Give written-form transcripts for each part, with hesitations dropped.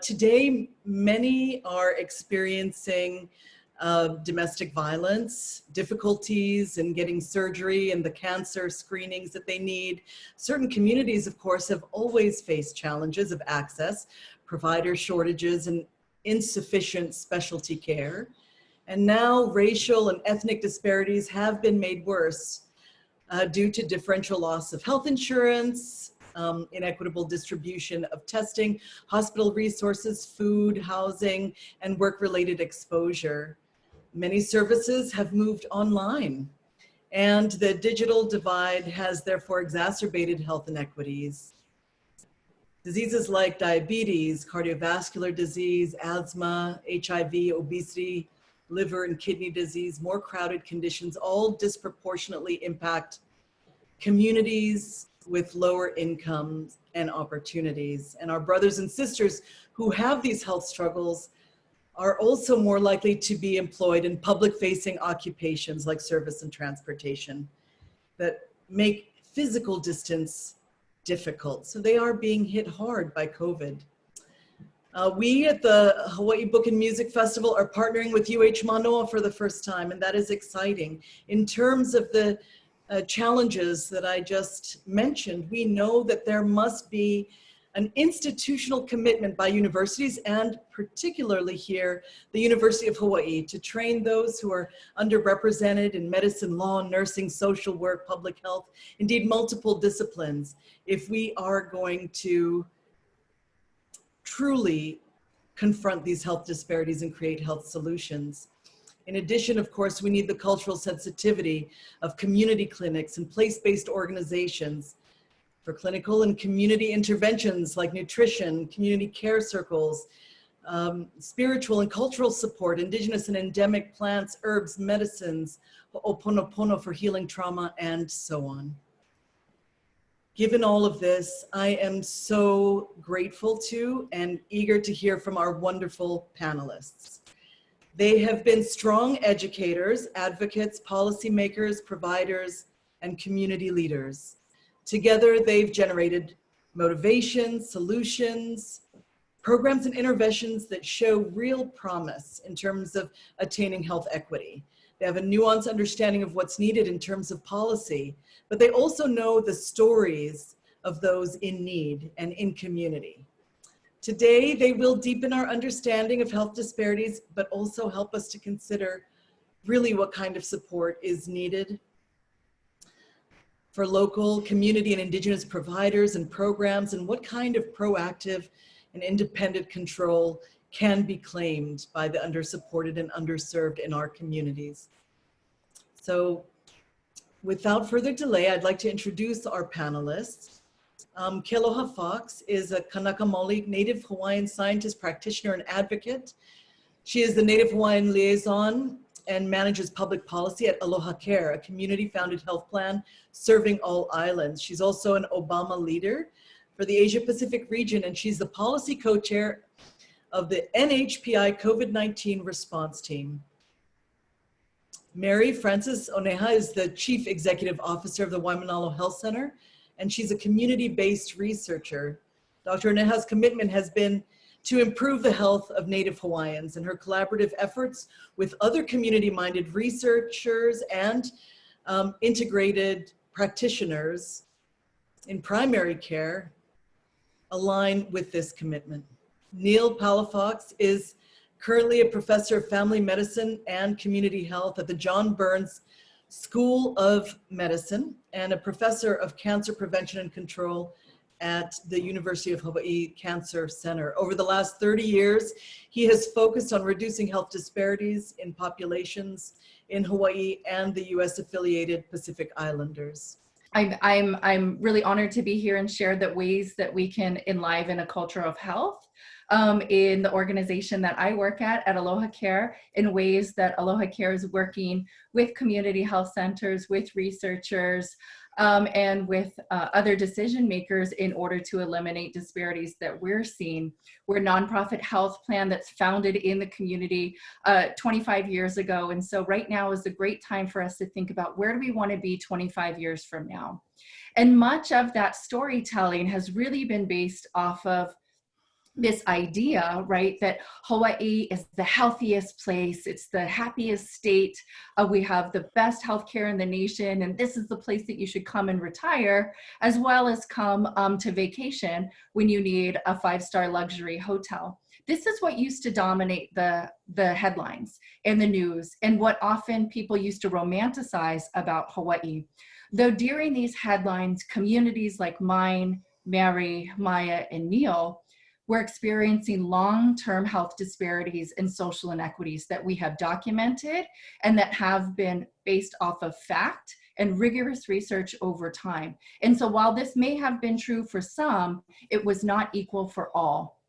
Today, many are experiencing domestic violence, difficulties in getting surgery and the cancer screenings that they need. Certain communities, of course, have always faced challenges of access, provider shortages, and insufficient specialty care. And now racial and ethnic disparities have been made worse due to differential loss of health insurance, inequitable distribution of testing, hospital resources, food, housing, and work-related exposure. Many services have moved online, and the digital divide has therefore exacerbated health inequities. Diseases like diabetes, cardiovascular disease, asthma, HIV, obesity, liver and kidney disease, more crowded conditions, all disproportionately impact communities with lower incomes and opportunities. And our brothers and sisters who have these health struggles are also more likely to be employed in public-facing occupations like service and transportation that make physical distance difficult. So they are being hit hard by COVID. We at the Hawaii Book and Music Festival are partnering with Mānoa for the first time, and that is exciting. In terms of the challenges that I just mentioned, we know that there must be an institutional commitment by universities, and particularly here, the University of Hawaiʻi, to train those who are underrepresented in medicine, law, nursing, social work, public health, indeed multiple disciplines, if we are going to truly confront these health disparities and create health solutions. In addition, of course, we need the cultural sensitivity of community clinics and place-based organizations for clinical and community interventions like nutrition, community care circles, spiritual and cultural support, indigenous and endemic plants, herbs, medicines, ho'oponopono for healing trauma, and so on. Given all of this, I am so grateful to and eager to hear from our wonderful panelists. They have been strong educators, advocates, policymakers, providers, and community leaders. Together, they've generated motivation, solutions, programs and interventions that show real promise in terms of attaining health equity. They have a nuanced understanding of what's needed in terms of policy, but they also know the stories of those in need and in community. Today, they will deepen our understanding of health disparities, but also help us to consider really what kind of support is needed for local, community, and indigenous providers and programs, and what kind of proactive and independent control can be claimed by the undersupported and underserved in our communities. So without further delay, I'd like to introduce our panelists. Kealoha Fox is a Kanaka Maoli Native Hawaiian scientist, practitioner, and advocate. She is the Native Hawaiian Liaison and manages public policy at AlohaCare, a community-founded health plan serving all islands. She's also an Obama leader for the Asia Pacific region, and she's the policy co-chair of the NHPI COVID-19 Response Team. Mary Frances Oneha is the Chief Executive Officer of the Waimanalo Health Center, and she's a community-based researcher. Dr. Oneha's commitment has been to improve the health of Native Hawaiians, and her collaborative efforts with other community-minded researchers and integrated practitioners in primary care align with this commitment. Neil Palafox is currently a professor of family medicine and community health at the John Burns School of Medicine and a professor of cancer prevention and control at the University of Hawaiʻi Cancer Center. Over the last 30 years, he has focused on reducing health disparities in populations in Hawaii and the US affiliated Pacific Islanders. I'm really honored to be here and share the ways that we can enliven a culture of health in the organization that I work at AlohaCare, in ways that AlohaCare is working with community health centers, with researchers, and with other decision makers in order to eliminate disparities that we're seeing. We're a nonprofit health plan that's founded in the community 25 years ago. And so right now is a great time for us to think about where do we want to be 25 years from now. And much of that storytelling has really been based off of this idea, right, that Hawaii is the healthiest place, it's the happiest state, we have the best healthcare in the nation, and this is the place that you should come and retire, as well as come to vacation when you need a 5-star luxury hotel. This is what used to dominate the headlines and the news, and what often people used to romanticize about Hawaii. Though during these headlines, communities like mine, Mary, Maya, and Neil, we're experiencing long-term health disparities and social inequities that we have documented and that have been based off of fact and rigorous research over time. And so while this may have been true for some, it was not equal for all.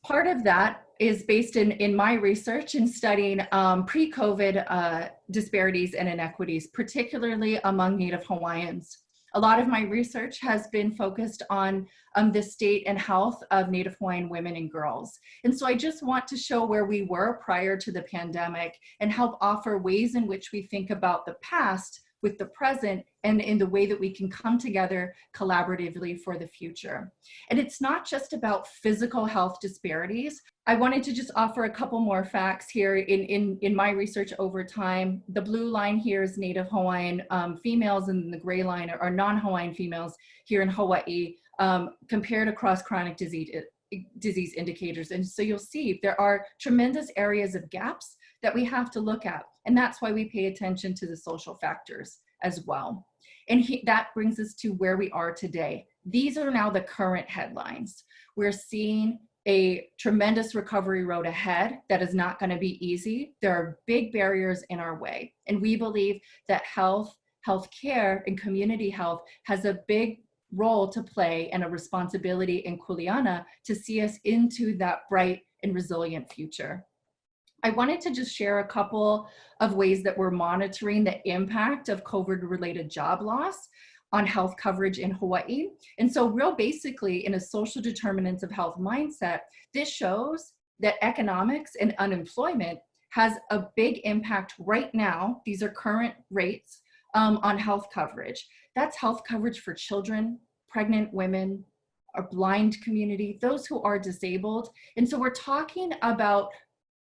Part of that is based in my research in studying pre-COVID disparities and inequities, particularly among Native Hawaiians. A lot of my research has been focused on the state and health of Native Hawaiian women and girls. And so I just want to show where we were prior to the pandemic and help offer ways in which we think about the past with the present and in the way that we can come together collaboratively for the future. And it's not just about physical health disparities. I wanted to just offer a couple more facts here in my research over time. The blue line here is Native Hawaiian females, and the gray line are non-Hawaiian females here in Hawaii, compared across chronic disease indicators. And so you'll see there are tremendous areas of gaps that we have to look at. And that's why we pay attention to the social factors as well. And that brings us to where we are today. These are now the current headlines. We're seeing a tremendous recovery road ahead that is not going to be easy. There are big barriers in our way. And we believe that healthcare, and community health has a big role to play and a responsibility in Kuleana to see us into that bright and resilient future. I wanted to just share a couple of ways that we're monitoring the impact of COVID-related job loss on health coverage in Hawaii. And so real basically, in a social determinants of health mindset, this shows that economics and unemployment has a big impact right now. These are current rates on health coverage. That's health coverage for children, pregnant women, a blind community, those who are disabled. And so we're talking about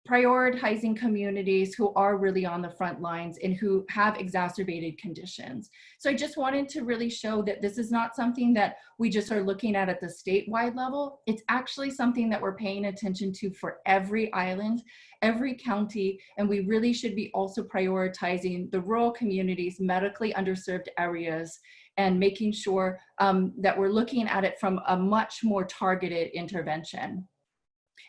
prioritizing communities who are really on the front lines and who have exacerbated conditions. So I just wanted to really show that this is not something that we just are looking at the statewide level. It's actually something that we're paying attention to for every island, every county, and we really should be also prioritizing the rural communities, medically underserved areas, and making sure that we're looking at it from a much more targeted intervention.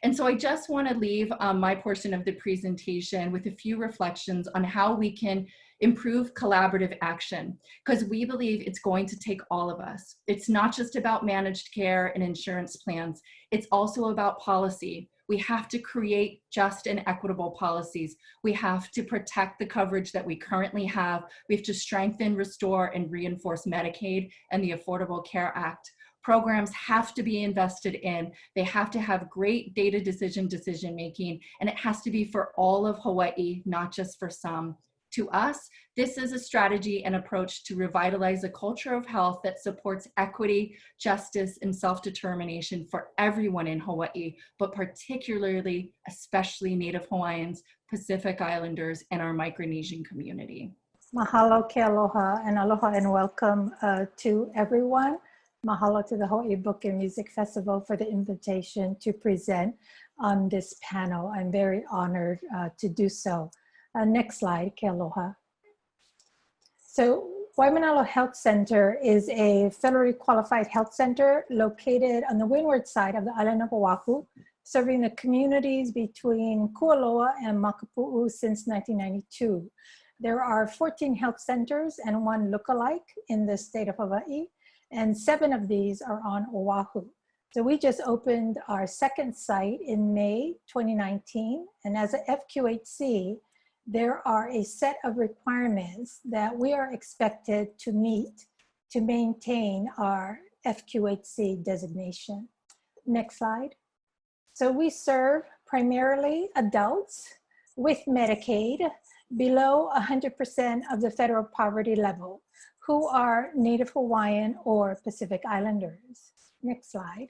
And so I just want to leave my portion of the presentation with a few reflections on how we can improve collaborative action, because we believe it's going to take all of us. It's not just about managed care and insurance plans. It's also about policy. We have to create just and equitable policies. We have to protect the coverage that we currently have. We have to strengthen, restore, and reinforce Medicaid and the Affordable Care Act. Programs have to be invested in. They have to have great data decision making, and it has to be for all of Hawaii, not just for some. To us, this is a strategy and approach to revitalize a culture of health that supports equity, justice, and self-determination for everyone in Hawaii, but particularly, especially Native Hawaiians, Pacific Islanders, and our Micronesian community. Mahalo, Kealoha, and aloha, and welcome to everyone. Mahalo to the Hawaii Book and Music Festival for the invitation to present on this panel. I'm very honored to do so. Next slide, Kealoha. So Waimanalo Health Center is a federally qualified health center located on the windward side of the island of Oahu, serving the communities between Kualoa and Makapu'u since 1992. There are 14 health centers and 1 lookalike in the state of Hawaii, and 7 of these are on Oahu. So we just opened our second site in May 2019, and as a FQHC, there are a set of requirements that we are expected to meet to maintain our FQHC designation. Next slide. So we serve primarily adults with Medicaid below 100% of the federal poverty level, who are Native Hawaiian or Pacific Islanders. Next slide.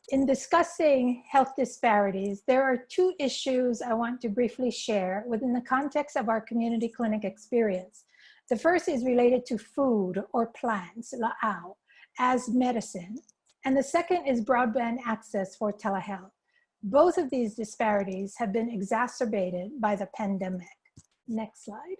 In discussing health disparities, there are two issues I want to briefly share within the context of our community clinic experience. The first is related to food or plants, la'au, as medicine, and the second is broadband access for telehealth. Both of these disparities have been exacerbated by the pandemic. Next slide.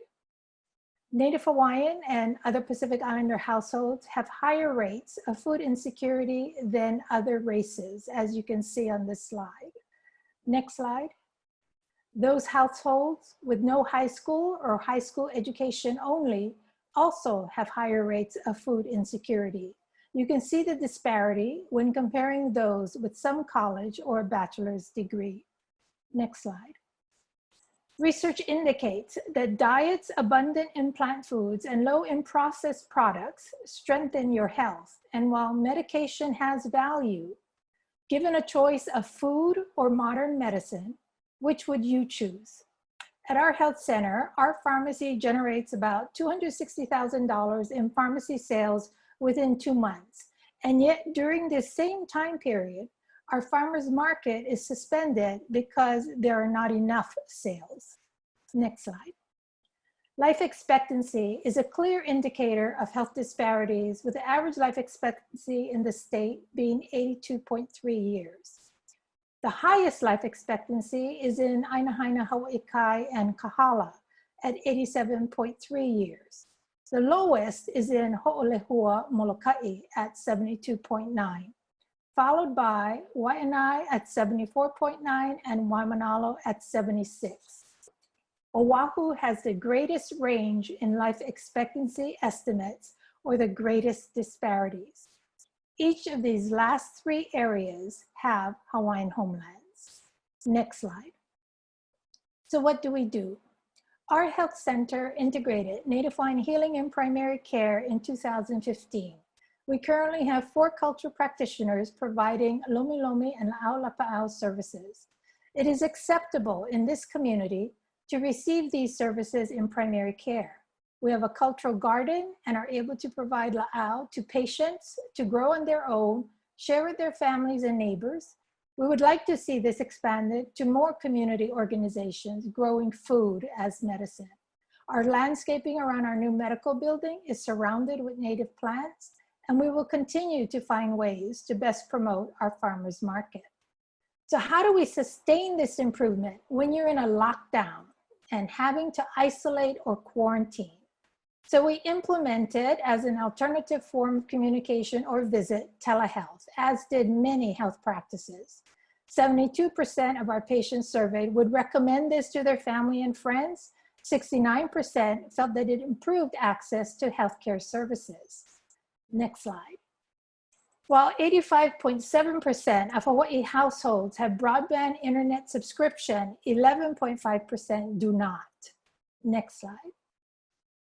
Native Hawaiian and other Pacific Islander households have higher rates of food insecurity than other races, as you can see on this slide. Next slide. Those households with no high school or high school education only also have higher rates of food insecurity. You can see the disparity when comparing those with some college or bachelor's degree. Next slide. Research indicates that diets abundant in plant foods and low in processed products strengthen your health. And while medication has value, given a choice of food or modern medicine, which would you choose? At our health center, our pharmacy generates about $260,000 in pharmacy sales within 2 months. And yet during this same time period, our farmers market is suspended because there are not enough sales. Next slide. Life expectancy is a clear indicator of health disparities, with the average life expectancy in the state being 82.3 years. The highest life expectancy is in Ainahaina, Hawaii and Kahala at 87.3 years. The lowest is in Ho'olehua, Molokai at 72.9. Followed by Waimanalo at 74.9 and Waimanalo at 76. Oahu has the greatest range in life expectancy estimates, or the greatest disparities. Each of these last three areas have Hawaiian homelands. Next slide. So what do? Our health center integrated Native Hawaiian healing and primary care in 2015. We currently have 4 cultural practitioners providing lomi lomi and la'au lapa'au services. It is acceptable in this community to receive these services in primary care. We have a cultural garden and are able to provide la'au to patients to grow on their own, share with their families and neighbors. We would like to see this expanded to more community organizations growing food as medicine. Our landscaping around our new medical building is surrounded with native plants, and we will continue to find ways to best promote our farmers market. So how do we sustain this improvement when you're in a lockdown and having to isolate or quarantine? So we implemented, as an alternative form of communication or visit, telehealth, as did many health practices. 72% of our patients surveyed would recommend this to their family and friends. 69% felt that it improved access to healthcare services. Next slide. While 85.7% of Hawaii households have broadband internet subscription, 11.5% do not. Next slide.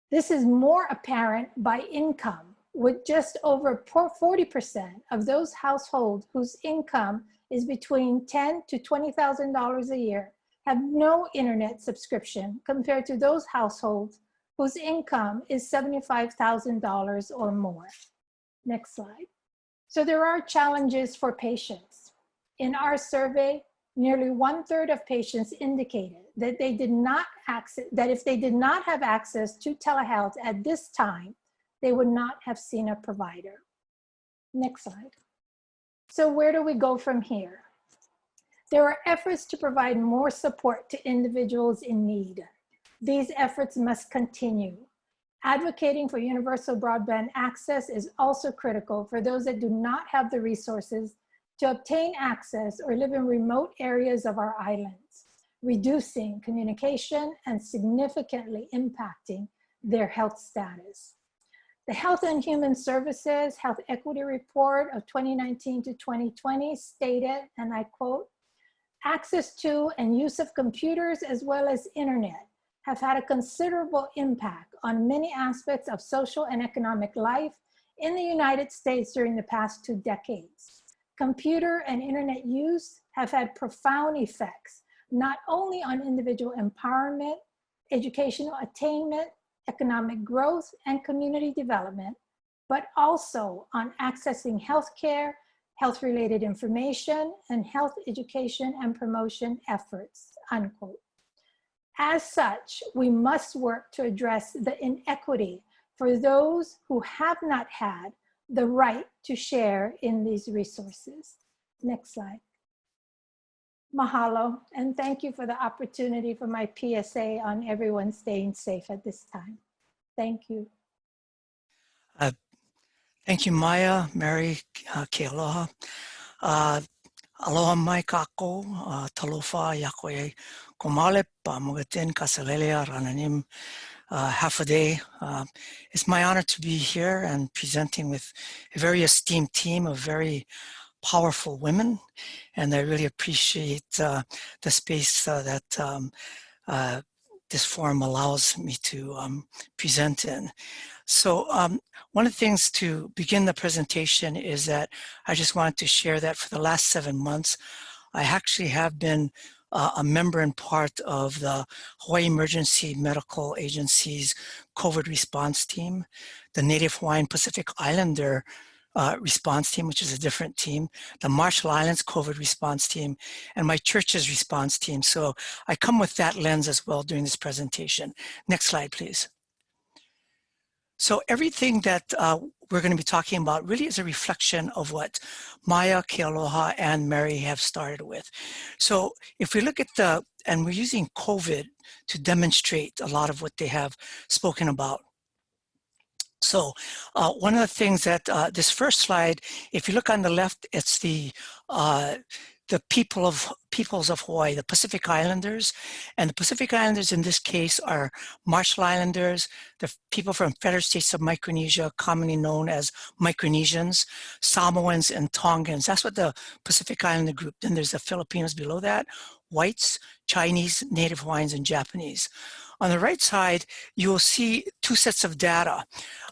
This is more apparent by income, with just over 40% of those households whose income is between $10,000 to $20,000 a year have no internet subscription, compared to those households whose income is $75,000 or more. Next slide. So there are challenges for patients. In our survey, nearly 1/3 of patients indicated that if they did not have access to telehealth at this time, they would not have seen a provider. Next slide. So where do we go from here? There are efforts to provide more support to individuals in need. These efforts must continue. Advocating for universal broadband access is also critical for those that do not have the resources to obtain access or live in remote areas of our islands, reducing communication and significantly impacting their health status. The Health and Human Services Health Equity Report of 2019 to 2020 stated, and I quote, "Access to and use of computers as well as internet have had a considerable impact on many aspects of social and economic life in the United States during the past 2 decades. Computer and internet use have had profound effects, not only on individual empowerment, educational attainment, economic growth, and community development, but also on accessing healthcare, health-related information, and health education and promotion efforts, unquote. As such, we must work to address the inequity for those who have not had the right to share in these resources. Next slide. Mahalo, and thank you for the opportunity for my PSA on everyone staying safe at this time. Thank you. Thank you, Maya, Mary, Kealoha. Aloha mai kako, talofa yakoe komale pa mugatin kasalelea rananim half a day. It's my honor to be here and presenting with a very esteemed team of very powerful women, and I really appreciate the space that this forum allows me to present in. So one of the things to begin the presentation is that I just wanted to share that for the last 7 months, I actually have been a member and part of the Hawaii Emergency Medical Agency's COVID response team, the Native Hawaiian Pacific Islander response team, which is a different team, the Marshall Islands COVID response team, and my church's response team. So I come with that lens as well during this presentation. Next slide, please. So everything that we're going to be talking about really is a reflection of what Maya, Kealoha, and Mary have started with. So if we look at and we're using COVID to demonstrate a lot of what they have spoken about. So one of the things that this first slide, if you look on the left, it's the peoples of Hawaii, the Pacific Islanders. And the Pacific Islanders in this case are Marshall Islanders, the people from Federal States of Micronesia, commonly known as Micronesians, Samoans, and Tongans. That's what the Pacific Islander group. Then there's the Filipinos below that, whites, Chinese, Native Hawaiians, and Japanese. On the right side, you will see two sets of data.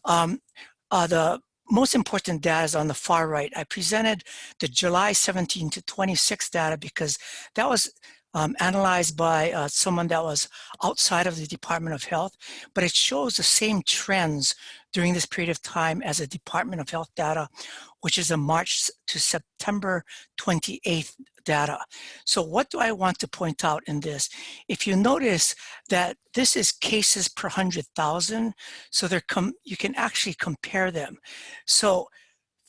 The most important data is on the far right. I presented the July 17 to 26 data because that was analyzed by someone that was outside of the Department of Health, but it shows the same trends during this period of time as the Department of Health data, which is the March to September 28th data. So what do I want to point out in this? If you notice that this is cases per 100,000, so you can actually compare them. So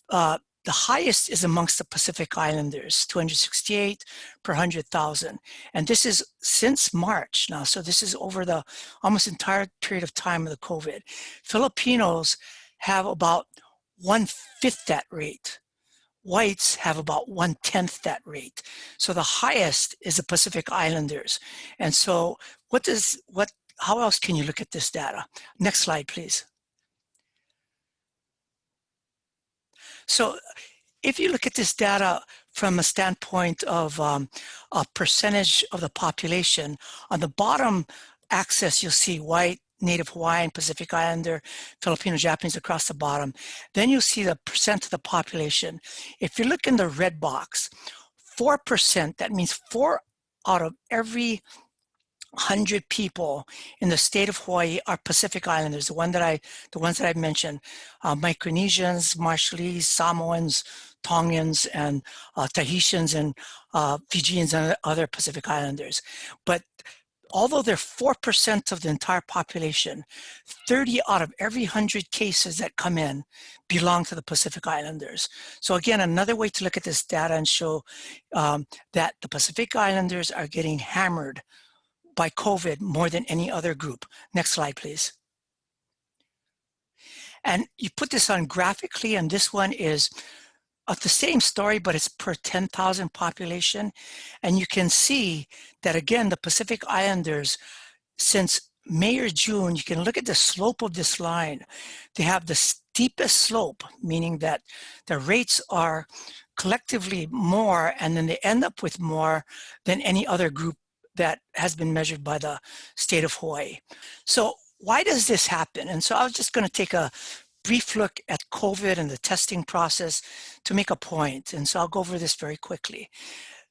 the highest is amongst the Pacific Islanders, 268 per 100,000. And this is since March now. So this is over the almost entire period of time of the COVID. Filipinos have about 1/5 that rate. Whites have about 1/10 that rate. So the highest is the Pacific Islanders. And so how else can you look at this data? Next slide, please. So if you look at this data from a standpoint of a percentage of the population, on the bottom axis, you'll see white, Native Hawaiian, Pacific Islander, Filipino, Japanese across the bottom. Then you'll see the percent of the population. If you look in the red box, 4%, that means 4 out of every 100 people in the state of Hawaii are Pacific Islanders, the ones that I mentioned, Micronesians, Marshallese, Samoans, Tongans, and Tahitians, and Fijians, and other Pacific Islanders. But although they're 4% of the entire population, 30 out of every 100 cases that come in belong to the Pacific Islanders. So again, another way to look at this data and show that the Pacific Islanders are getting hammered by COVID more than any other group. Next slide, please. And you put this on graphically, and this one is the same story, but it's per 10,000 population. And you can see that, again, the Pacific Islanders, since May or June, you can look at the slope of this line. They have the steepest slope, meaning that the rates are collectively more, and then they end up with more than any other group that has been measured by the state of Hawaii. So why does this happen? And so I was just going to take a brief look at COVID and the testing process to make a point. And so I'll go over this very quickly.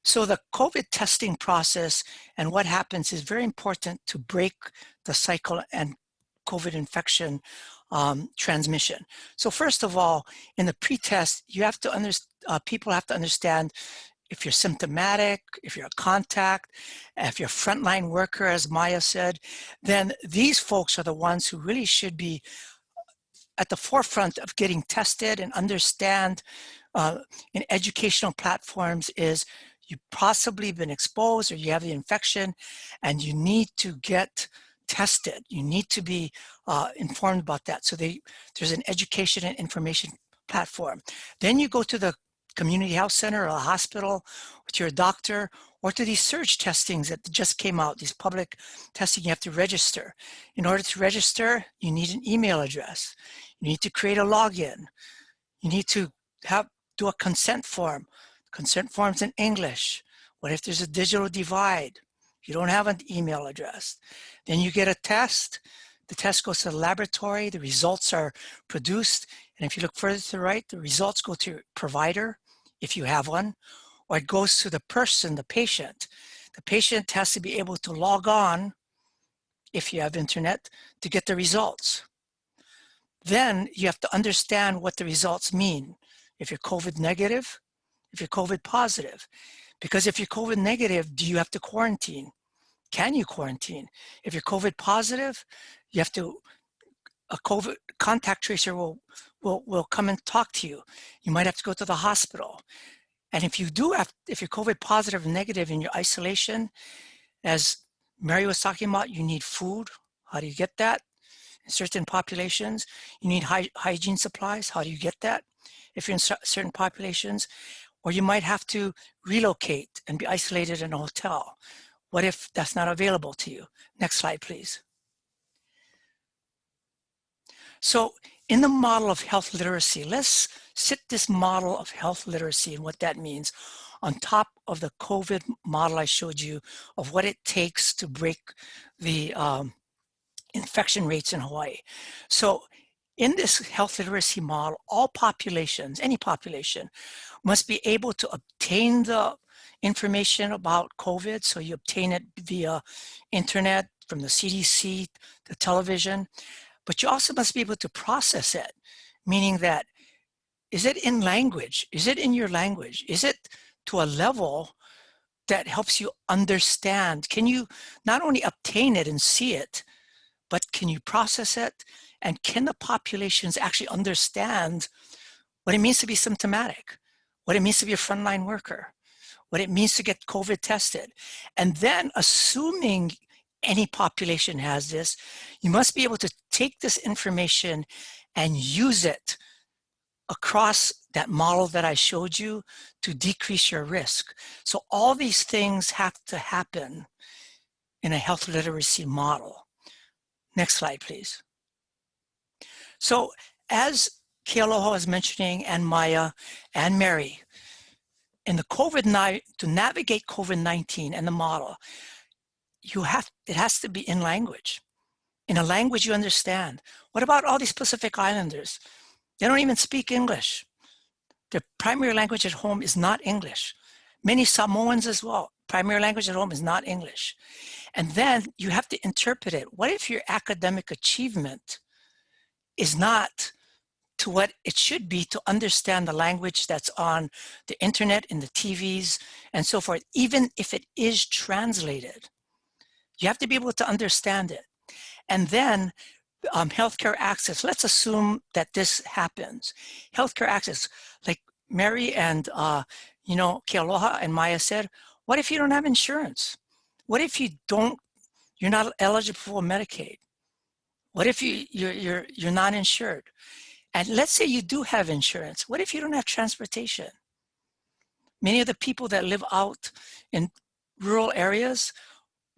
So the COVID testing process and what happens is very important to break the cycle and COVID infection transmission. So first of all, in the pre-test, you have to people have to understand if you're symptomatic, if you're a contact, if you're a frontline worker, as Maya said, then these folks are the ones who really should be at the forefront of getting tested and understand in educational platforms is you've possibly been exposed or you have the infection and you need to get tested. You need to be informed about that. So there's an education and information platform. Then you go to the community health center or a hospital with your doctor, or to these surge testings that just came out, these public testing you have to register. In order to register, you need an email address. You need to create a login. You need to do a consent form. Consent forms in English. What if there's a digital divide? You don't have an email address. Then you get a test. The test goes to the laboratory. The results are produced. And if you look further to the right, the results go to your provider, if you have one, or it goes to the person, the patient. The patient has to be able to log on, if you have internet, to get the results. Then you have to understand what the results mean. If you're COVID negative, if you're COVID positive. Because if you're COVID negative, do you have to quarantine? Can you quarantine? If you're COVID positive, you have to, a COVID contact tracer will come and talk to you. You might have to go to the hospital. And if you're COVID positive or negative in your isolation, as Mary was talking about, you need food. How do you get that? In certain populations, you need hygiene supplies. How do you get that? If you're in certain populations, or you might have to relocate and be isolated in a hotel. What if that's not available to you? Next slide, please. So in the model of health literacy, let's sit this model of health literacy and what that means on top of the COVID model I showed you of what it takes to break the infection rates in Hawaii. So in this health literacy model, all populations, any population, must be able to obtain the information about COVID. So you obtain it via internet, from the CDC, the television, but you also must be able to process it, meaning that, is it in language? Is it in your language? Is it to a level that helps you understand? Can you not only obtain it and see it, but can you process it? And can the populations actually understand what it means to be symptomatic, what it means to be a frontline worker, what it means to get COVID tested? And then, assuming any population has this, you must be able to take this information and use it across that model that I showed you to decrease your risk. So all these things have to happen in a health literacy model. Next slide, please. So as Kealoha was mentioning, and Maya and Mary, in the to navigate COVID-19 and the model, it has to be in language, in a language you understand. What about all these Pacific Islanders? They don't even speak English. Their primary language at home is not English. Many Samoans as well, primary language at home is not English. And then you have to interpret it. What if your academic achievement is not to what it should be to understand the language that's on the internet and the TVs and so forth, even if it is translated? You have to be able to understand it. And then healthcare access. Let's assume that this happens. Healthcare access, like Mary and Kealoha and Maya said, what if you don't have insurance? What if you're not eligible for Medicaid? What if you're not insured? And let's say you do have insurance. What if you don't have transportation? Many of the people that live out in rural areas,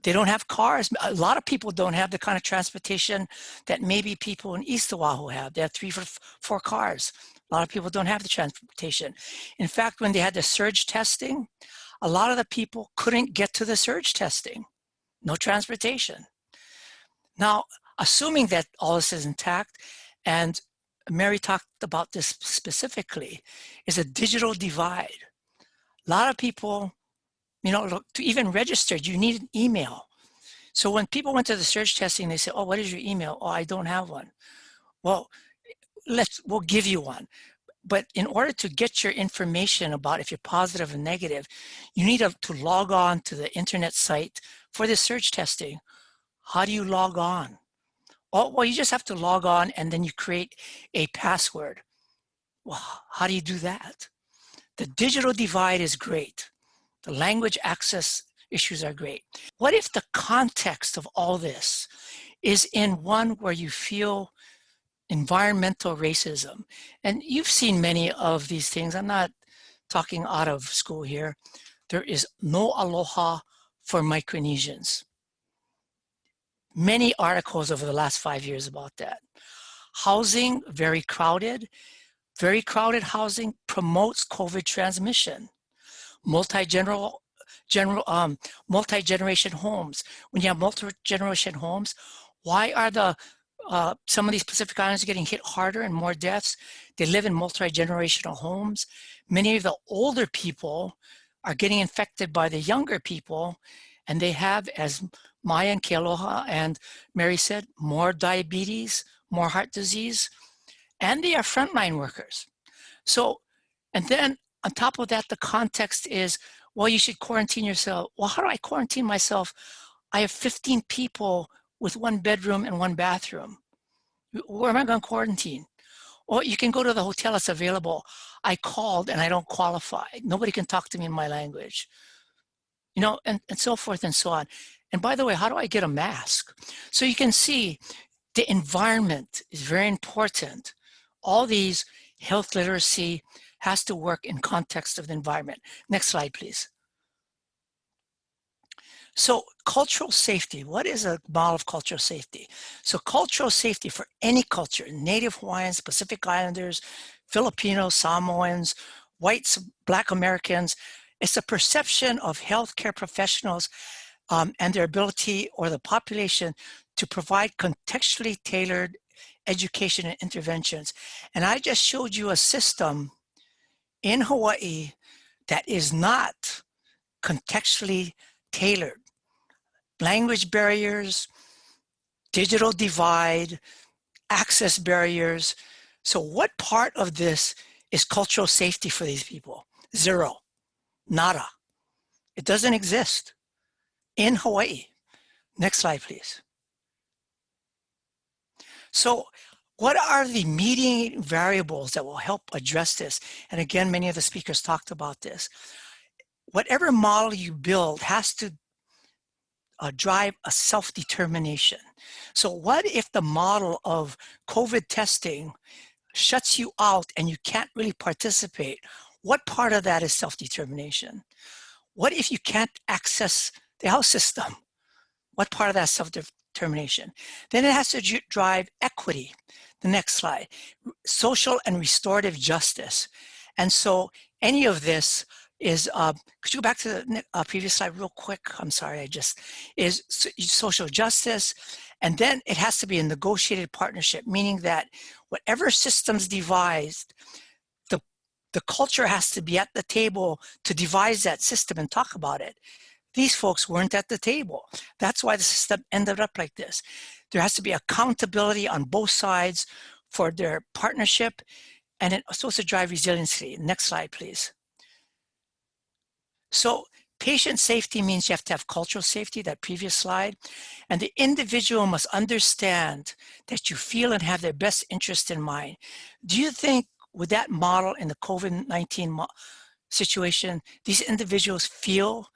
they don't have cars. A lot of people don't have the kind of transportation that maybe people in East Oahu have. They have 3 or 4 cars. A lot of people don't have the transportation. In fact, when they had the surge testing, a lot of the people couldn't get to the surge testing. No transportation. Now, assuming that all this is intact, and Mary talked about this specifically, is a digital divide. A lot of people, to even register, you need an email. So when people went to the surge testing, they said, oh, what is your email? Oh, I don't have one. Well, we'll give you one. But in order to get your information about if you're positive and negative, you need to log on to the internet site for the surge testing. How do you log on? Oh, well, you just have to log on and then you create a password. Well, how do you do that? The digital divide is great. The language access issues are great. What if the context of all this is in one where you feel environmental racism? And you've seen many of these things. I'm not talking out of school here. There is no aloha for Micronesians. Many articles over the last 5 years about that. Housing, very crowded. Very crowded housing promotes COVID transmission. Multi-generation homes. When you have multi-generation homes, why are some of these Pacific Islanders getting hit harder and more deaths? They live in multi-generational homes. Many of the older people are getting infected by the younger people, and they have, as Maya and Kealoha and Mary said, more diabetes, more heart disease, and they are frontline workers. So, and then on top of that, the context is, well, you should quarantine yourself. Well, how do I quarantine myself? I have 15 people with 1 bedroom and 1 bathroom. Where am I going to quarantine? Or you can go to the hotel that's available. I called and I don't qualify. Nobody can talk to me in my language. You know, and so forth and so on. And by the way, how do I get a mask? So you can see the environment is very important. All these health literacy has to work in context of the environment. Next slide, please. So cultural safety, what is a model of cultural safety? So cultural safety for any culture, Native Hawaiians, Pacific Islanders, Filipinos, Samoans, whites, Black Americans, it's a perception of healthcare professionals and their ability or the population to provide contextually tailored education and interventions. And I just showed you a system in Hawaii that is not contextually tailored. Language barriers, digital divide, access barriers. So what part of this is cultural safety for these people? Zero, nada. It doesn't exist in Hawaii. Next slide, please. So what are the mediating variables that will help address this? And again, many of the speakers talked about this. Whatever model you build has to drive a self-determination. So what if the model of COVID testing shuts you out and you can't really participate? What part of that is self-determination? What if you can't access the health system? What part of that is self-determination? Then it has to drive equity. The next slide, social and restorative justice. And so any of this is, could you go back to the previous slide real quick? I'm sorry, is social justice. And then it has to be a negotiated partnership, meaning that whatever system's devised, the culture has to be at the table to devise that system and talk about it. These folks weren't at the table. That's why the system ended up like this. There has to be accountability on both sides for their partnership, and it's supposed to drive resiliency. Next slide, please. So patient safety means you have to have cultural safety, that previous slide, and the individual must understand that you feel and have their best interest in mind. Do you think with that model in the COVID-19 situation, these individuals feel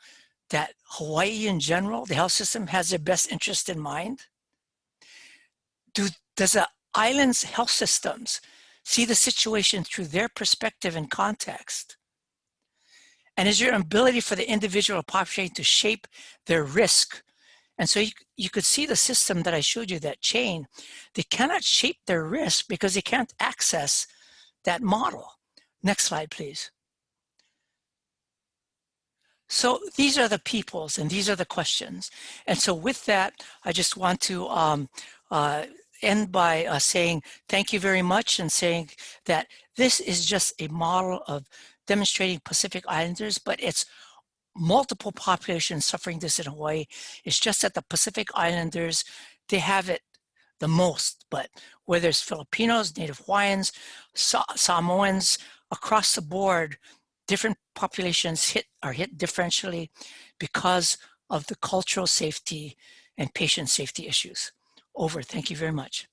that Hawaii in general, the health system, has their best interest in mind? Does the island's health systems see the situation through their perspective and context? And is there an ability for the individual population to shape their risk? And so you could see the system that I showed you, that chain. They cannot shape their risk because they can't access that model. Next slide, please. So these are the peoples and these are the questions. And so with that, I just want to end by saying thank you very much, and saying that this is just a model of demonstrating Pacific Islanders, but it's multiple populations suffering this in Hawaii. It's just that the Pacific Islanders, they have it the most, but whether it's Filipinos, Native Hawaiians, Samoans, across the board, different populations are hit differentially because of the cultural safety and patient safety issues. Over. Thank you very much.